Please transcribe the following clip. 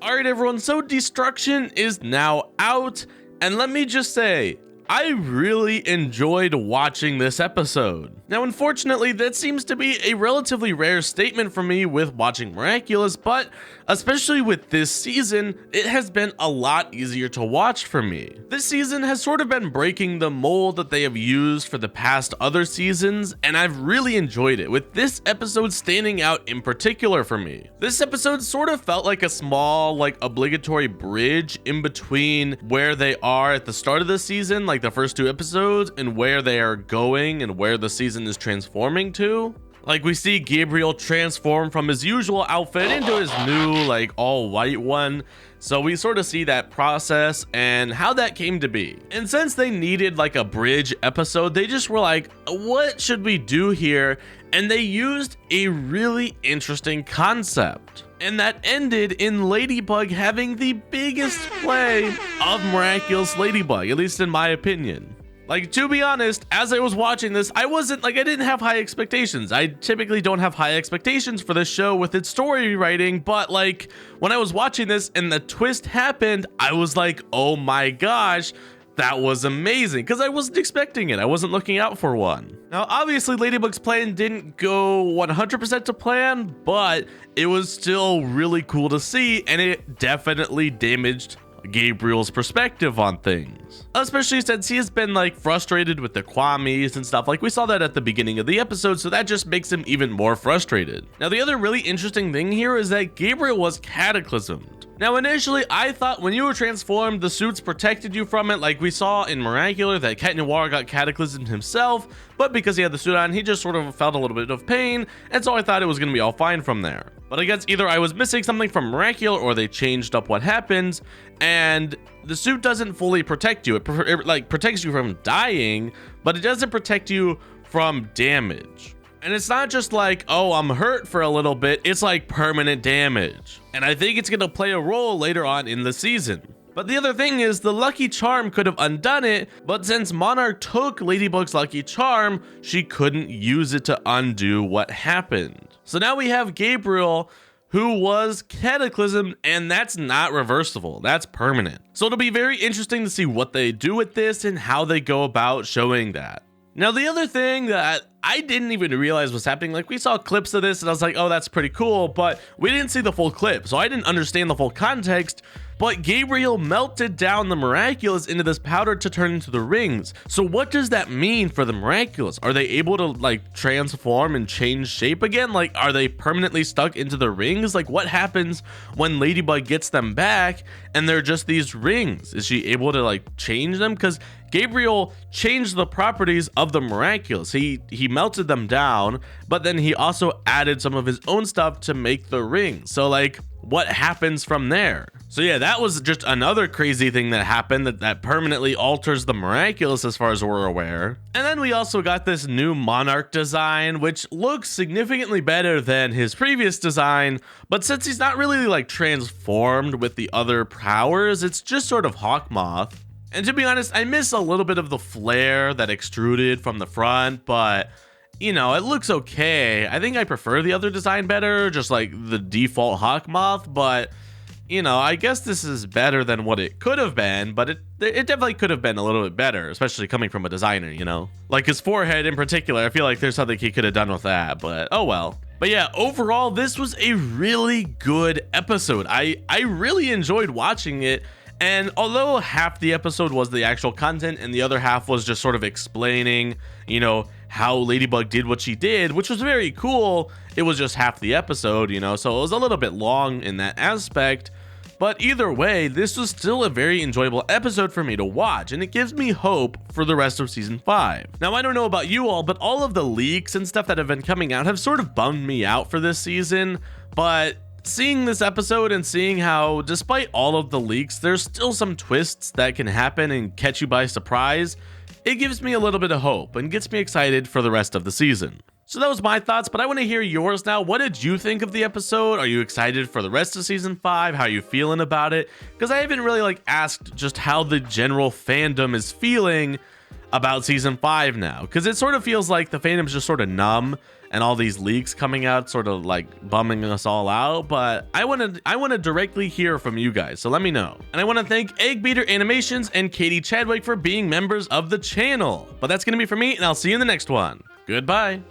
Alright everyone, so Destruction is now out, and let me just say, I really enjoyed watching this episode. Now unfortunately, that seems to be a relatively rare statement for me with watching Miraculous, but especially with this season, it has been a lot easier to watch for me. This season has sort of been breaking the mold that they have used for the past other seasons, and I've really enjoyed it, with this episode standing out in particular for me. This episode sort of felt like a small, obligatory bridge in between where they are at the start of the season, like the first two episodes, and where they are going and where the season is transforming to. Like, we see Gabriel transform from his usual outfit into his new, all white one. So we sort of see that process and how that came to be. And since they needed a bridge episode, they just were like, what should we do here? And they used a really interesting concept. And that ended in Ladybug having the biggest play of Miraculous Ladybug, at least in my opinion. To be honest, as I was watching this, I didn't have high expectations. I typically don't have high expectations for this show with its story writing, but when I was watching this and the twist happened, I was like, oh my gosh, that was amazing, because I wasn't expecting it. I wasn't looking out for one. Now, obviously, Ladybug's plan didn't go 100% to plan, but it was still really cool to see, and it definitely damaged Gabriel's perspective on things, especially since he has been frustrated with the Kwamis and stuff. We saw that at the beginning of the episode, so that just makes him even more frustrated. Now, the other really interesting thing here is that Gabriel was cataclysmed. Now, initially, I thought when you were transformed, the suits protected you from it, like we saw in Miraculous, that Cat Noir got cataclysmed himself, but because he had the suit on, he just sort of felt a little bit of pain, and so I thought it was going to be all fine from there. But I guess either I was missing something from Miraculous, or they changed up what happens, and the suit doesn't fully protect you. It protects you from dying, but it doesn't protect you from damage. And it's not just oh, I'm hurt for a little bit, it's permanent damage. And I think it's gonna play a role later on in the season. But the other thing is, the Lucky Charm could have undone it, but since Monarch took Ladybug's Lucky Charm, she couldn't use it to undo what happened. So now we have Gabriel, who was cataclysmed, and that's not reversible, that's permanent. So it'll be very interesting to see what they do with this and how they go about showing that. Now, the other thing that I didn't even realize was happening, we saw clips of this and I was like, oh, that's pretty cool, but we didn't see the full clip, so I didn't understand the full context. But Gabriel melted down the Miraculous into this powder to turn into the rings. So what does that mean for the Miraculous? Are they able to transform and change shape again? Are they permanently stuck into the rings? What happens when Ladybug gets them back and they're just these rings? Is she able to change them? Because Gabriel changed the properties of the Miraculous. He melted them down, but then he also added some of his own stuff to make the rings. So what happens from there? So yeah, that was just another crazy thing that happened that permanently alters the Miraculous as far as we're aware. And then we also got this new Monarch design, which looks significantly better than his previous design, but since he's not really transformed with the other powers, it's just sort of Hawkmoth. And to be honest, I miss a little bit of the flare that extruded from the front, but it looks okay. I think I prefer the other design better, just the default Hawkmoth, but I guess this is better than what it could have been, but it definitely could have been a little bit better, especially coming from a designer, his forehead in particular. I feel like there's something he could have done with that, but oh well. But yeah, overall, this was a really good episode. I really enjoyed watching it. And although half the episode was the actual content and the other half was just sort of explaining, how Ladybug did what she did, which was very cool, it was just half the episode, so it was a little bit long in that aspect. But either way, this was still a very enjoyable episode for me to watch, and it gives me hope for the rest of season 5. Now, I don't know about you all, but all of the leaks and stuff that have been coming out have sort of bummed me out for this season, but seeing this episode and seeing how, despite all of the leaks, there's still some twists that can happen and catch you by surprise, it gives me a little bit of hope and gets me excited for the rest of the season. So that was my thoughts, but I want to hear yours now. What did you think of the episode? Are you excited for the rest of season 5? How are you feeling about it? Because I haven't really asked just how the general fandom is feeling about season 5 now, because it sort of feels like the fandom's just sort of numb and all these leaks coming out sort of like bumming us all out, but I want to directly hear from you guys, so let me know. And I want to thank Eggbeater Animations and Katie Chadwick for being members of the channel. But that's going to be for me, and I'll see you in the next one. Goodbye.